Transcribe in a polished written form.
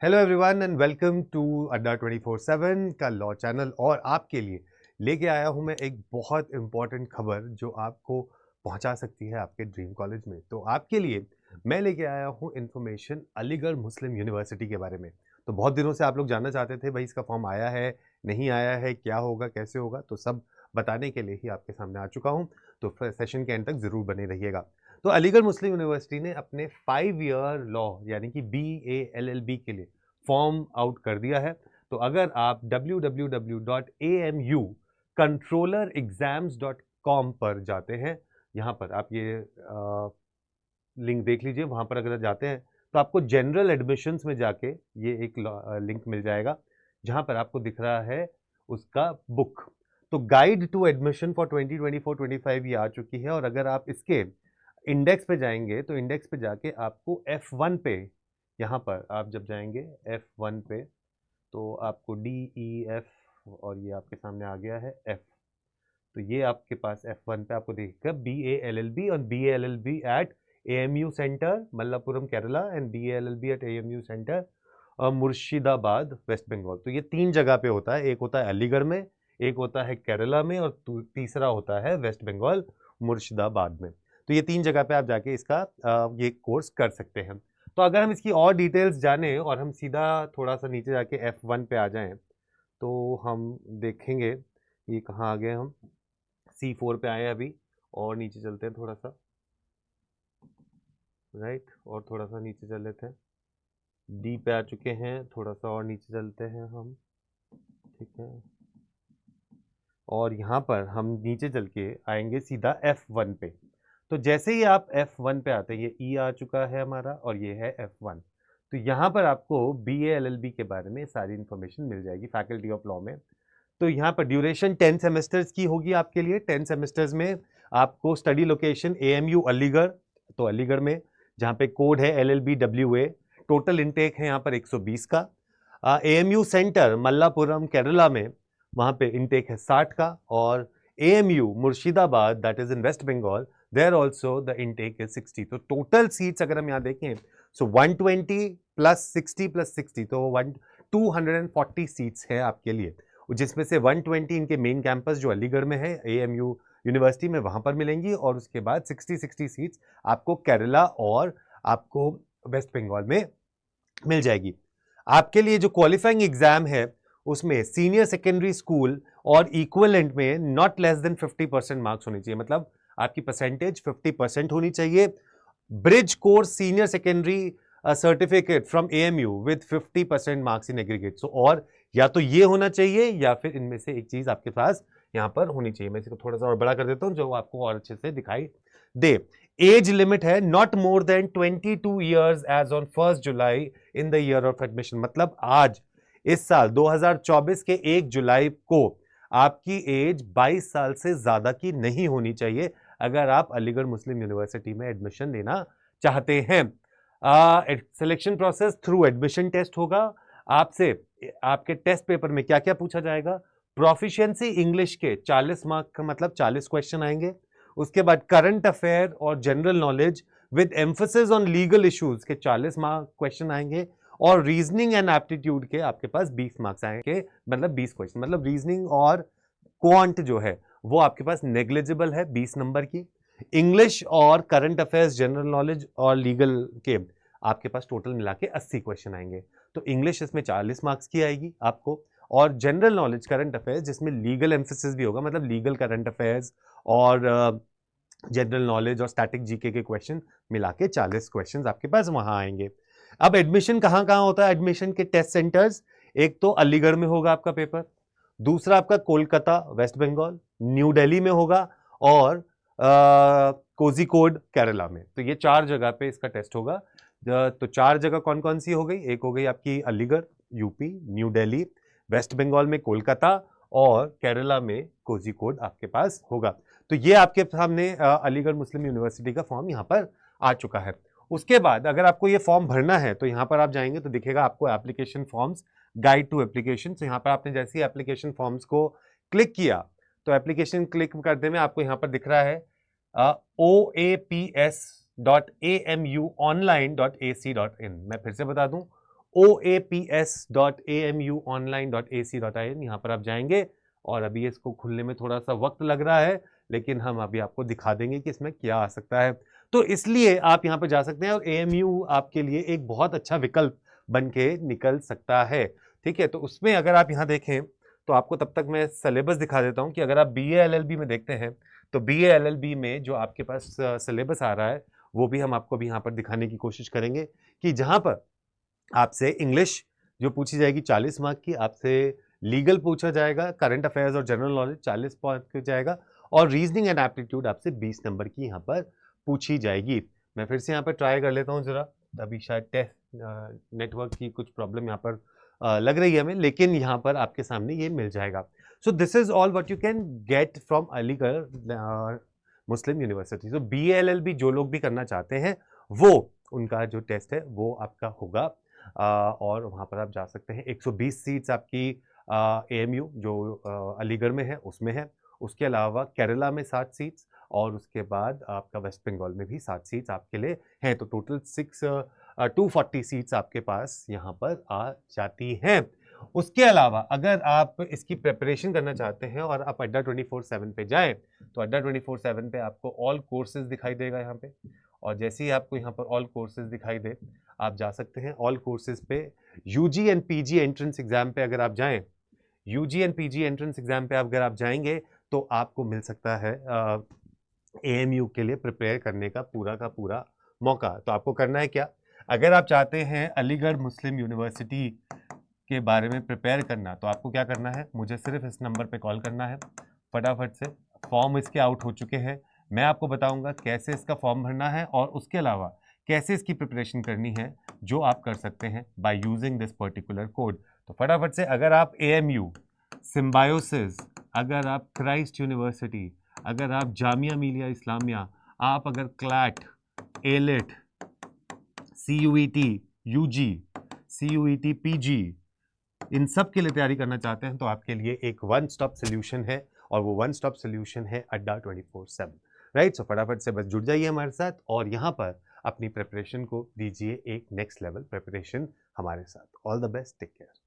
Hello everyone and welcome to Adda 24/7 का law channel. और आपके लिए लेके आया हूं मैं एक बहुत इंपॉर्टेंट खबर जो आपको पहुंचा सकती है आपके ड्रीम कॉलेज में। तो आपके लिए मैं लेके आया हूं इंफॉर्मेशन अलीगढ़ मुस्लिम यूनिवर्सिटी के बारे में। तो बहुत दिनों से आप लोग जानना चाहते थे भाई इसका फॉर्म आया है, नहीं आया है, क्या होगा, कैसे होगा, तो सब बताने के लिए ही आपके सामने आ चुका हूं। तो सेशन के एंड तक जरूर बने रहिएगा। तो अलीगढ़ मुस्लिम यूनिवर्सिटी ने अपने 5 ईयर लॉ यानी कि BALLB के लिए फॉर्म आउट कर दिया है। तो अगर आप www.amucontrollerexams.com पर जाते हैं, यहाँ पर आप ये लिंक देख लीजिए। वहाँ पर अगर जाते हैं तो आपको जनरल एडमिशन्स में जाके ये एक लिंक मिल जाएगा जहाँ पर आपको दिख रहा है उसका बुक। तो गाइड टू एडमिशन फॉर 2024-25 ये आ चुकी है। और अगर आप इसके इंडेक्स पे जाएंगे तो इंडेक्स पे जाके आपको F1 पे, यहाँ पर आप जब जाएंगे F1 पे तो आपको DEF और ये आपके सामने आ गया है F। तो ये आपके पास F1 पे आपको दिखेगा BALLB और BALLB at AMU centre Malappuram Kerala and BALLB at AMU centre Murshidabad West Bengal. तो ये 3 जगह पे होता है, एक होता है अलीगढ़ में, एक होता है केरला में और तीसरा होता है वेस्ट बंगाल मुर्शिदाबाद में। तो ये 3 जगह पे आप जाके इसका ये कोर्स कर सकते हैं। तो अगर हम इसकी और डिटेल्स जाने और हम सीधा थोड़ा सा नीचे जाके F1 पे आ जाएं तो हम देखेंगे ये कहाँ आ गए। हम C4 पे आए हैं अभी और नीचे चलते हैं थोड़ा सा, राइट, और थोड़ा सा नीचे चल लेते हैं। D पे आ चुके हैं, थोड़ा सा और नीचे चलते हैं हम, ठीक है। और यहाँ पर हम नीचे चल के आएंगे सीधा F1 पे। तो जैसे ही आप F1 पे आते हैं, ये E आ चुका है हमारा और ये है F1। तो यहाँ पर आपको BALLB के बारे में सारी इंफॉर्मेशन मिल जाएगी फैकल्टी ऑफ लॉ में। तो यहाँ पर ड्यूरेशन 10 सेमेस्टर्स की होगी आपके लिए। 10 सेमेस्टर्स में आपको स्टडी लोकेशन AMU अलीगढ़, तो अलीगढ़ में, जहाँ पे कोड है LLBWA। टोटल इनटेक है यहाँ पर 120 का। AMU सेंटर मल्लापुरम केरला में, वहाँ पे इनटेक है 60 का। और AMU Murshidabad that is in West Bengal, there also the intake is 60। तो टोटल सीट्स अगर हम यहाँ देखें सो 120 प्लस 60 प्लस 60 तो 240 सीट्स हैं आपके लिए, जिसमें से 120 इनके मेन कैंपस जो अलीगढ़ में है AMU यूनिवर्सिटी में, वहां पर मिलेंगी। और उसके बाद 60 सीट्स आपको केरला और आपको वेस्ट बंगाल में मिल जाएगी। आपके लिए जो क्वालिफाइंग एग्जाम है उसमें सीनियर सेकेंडरी स्कूल और इक्विवेलेंट में नॉट लेस देन 50% मार्क्स होनी चाहिए, मतलब आपकी परसेंटेज 50% होनी चाहिए। Bridge course senior secondary certificate from AMU with 50% marks in aggregate. So और या तो ये होना चाहिए या फिर इनमें से एक चीज आपके पास यहां पर होनी चाहिए। मैं इसको थोड़ा सा और बड़ा कर देता हूं जो आपको और अच्छे से दिखाई दे। एज लिमिट है not more than 22 years age on 1 July in the year of admission. मतलब आज इस साल 2024 के 1 जुलाई को आपकी एज 22 साल से ज्यादा की नहीं होनी चाहिए अगर आप अलीगढ़ मुस्लिम यूनिवर्सिटी में एडमिशन लेना चाहते हैं। Selection process through admission test होगा। आपसे आपके टेस्ट पेपर में क्या क्या पूछा जाएगा? प्रोफिशिएंसी इंग्लिश के 40 मार्क का, मतलब 40 क्वेश्चन आएंगे। उसके बाद करंट अफेयर और general knowledge with emphasis on legal issues के 40 मार्क क्वेश्चन आएंगे। और रीजनिंग एंड एप्टीट्यूड के आपके पास 20 मार्क्स आएंगे, मतलब 20 क्वेश्चन। मतलब रीजनिंग और क्वांट जो है वो आपके पास नेग्लिजिबल है 20 नंबर की। इंग्लिश और करंट अफेयर्स, जनरल नॉलेज और लीगल के आपके पास टोटल मिला के 80 क्वेश्चन आएंगे। तो इंग्लिश इसमें 40 मार्क्स की आएगी आपको, और जनरल नॉलेज करंट अफेयर्स जिसमें लीगल एम्फोसिस भी होगा, मतलब लीगल करंट अफेयर्स और जनरल नॉलेज और स्टैटिक जीके के क्वेश्चन मिला के 40 क्वेश्चन आपके पास वहां आएंगे। अब एडमिशन कहां कहां होता है? एडमिशन के टेस्ट सेंटर्स, एक तो अलीगढ़ में होगा आपका पेपर, दूसरा आपका कोलकाता वेस्ट बंगाल, न्यू दिल्ली में होगा, और कोझिकोड केरला में। तो ये 4 जगह पे इसका टेस्ट होगा। तो 4 जगह कौन कौन सी हो गई? एक हो गई आपकी अलीगढ़ यूपी, न्यू दिल्ली, वेस्ट बंगाल में कोलकाता, और केरला में कोझिकोड आपके पास होगा। तो ये आपके सामने अलीगढ़ मुस्लिम यूनिवर्सिटी का फॉर्म यहाँ पर आ चुका है। उसके बाद अगर आपको ये फॉर्म भरना है तो यहाँ पर आप जाएंगे तो दिखेगा आपको application forms, guide to application. तो यहाँ पर आपने जैसे ही एप्लीकेशन फॉर्म्स को क्लिक किया तो एप्लीकेशन क्लिक करने में आपको यहाँ पर दिख रहा है oaps.amuonline.ac.in। मैं फिर से बता दूं, oaps.amuonline.ac.in, यहाँ पर आप जाएंगे और अभी इसको खुलने में थोड़ा सा वक्त लग रहा है, लेकिन हम अभी आपको दिखा देंगे कि इसमें क्या आ सकता है। तो इसलिए आप यहाँ पर जा सकते हैं और AMU आपके लिए एक बहुत अच्छा विकल्प बन के निकल सकता है। ठीक है, तो उसमें अगर आप यहाँ देखें तो आपको तब तक मैं सिलेबस दिखा देता हूँ कि अगर आप BA LLB में देखते हैं तो BA LLB में जो आपके पास सिलेबस आ रहा है वो भी हम आपको अभी यहाँ पर दिखाने की कोशिश करेंगे कि जहाँ पर आपसे इंग्लिश जो पूछी जाएगी 40 मार्क की, आपसे लीगल पूछा जाएगा, करंट अफेयर्स और जनरल नॉलेज 40 पॉइंट का जाएगा और रीजनिंग एंड एप्टीट्यूड आपसे 20 नंबर की यहाँ पर पूछी जाएगी। मैं फिर से यहाँ पर ट्राई कर लेता हूँ जरा, अभी शायद टेस्ट नेटवर्क की कुछ प्रॉब्लम यहाँ पर लग रही है हमें, लेकिन यहाँ पर आपके सामने ये मिल जाएगा। So this is all what you can get from Aligarh Muslim university. तो BALLB जो लोग भी करना चाहते हैं वो उनका जो टेस्ट है वो आपका होगा और वहाँ पर आप जा सकते हैं। 120 सीट्स आपकी AMU जो अलीगढ़ में है उसमें है, उसके अलावा केरला में 7 सीट्स और उसके बाद आपका वेस्ट बंगाल में भी 7 सीट्स आपके लिए हैं। तो टोटल 240 सीट्स आपके पास यहाँ पर आ जाती हैं। उसके अलावा अगर आप इसकी प्रिपरेशन करना चाहते हैं और आप अड्डा 24/7 पे जाएं तो अड्डा 24/7 पे आपको ऑल कोर्सेज दिखाई देगा यहाँ पे, और जैसे ही आपको यहाँ पर ऑल कोर्सेज दिखाई दे आप जा सकते हैं ऑल कोर्सेज पे। UG and PG entrance exam पे अगर आप जाएं, UG and PG entrance exam पे अगर आप जाएंगे तो आपको मिल सकता है AMU के लिए प्रिपेयर करने का पूरा मौका। तो आपको करना है क्या, अगर आप चाहते हैं अलीगढ़ मुस्लिम यूनिवर्सिटी के बारे में प्रिपेयर करना तो आपको क्या करना है, मुझे सिर्फ इस नंबर पे कॉल करना है। फटाफट से फॉर्म इसके आउट हो चुके हैं, मैं आपको बताऊंगा कैसे इसका फॉर्म भरना है और उसके अलावा कैसे इसकी प्रिपरेशन करनी है, जो आप कर सकते हैं by using this particular code. तो फटाफट से अगर आप AMU, सिम्बायोसिस, अगर आप क्राइस्ट यूनिवर्सिटी, अगर आप जामिया मिलिया इस्लामिया, आप अगर CLAT, elite, CUET UG, CUET PG, इन सब के लिए तैयारी करना चाहते हैं तो आपके लिए एक वन स्टॉप सोल्यूशन है और वो वन स्टॉप सोल्यूशन है अड्डा 24/7, राइट। सो फटाफट से बस जुड़ जाइए हमारे साथ और यहाँ पर अपनी प्रिपरेशन को दीजिए एक नेक्स्ट लेवल प्रिपरेशन हमारे साथ। All the best, take care.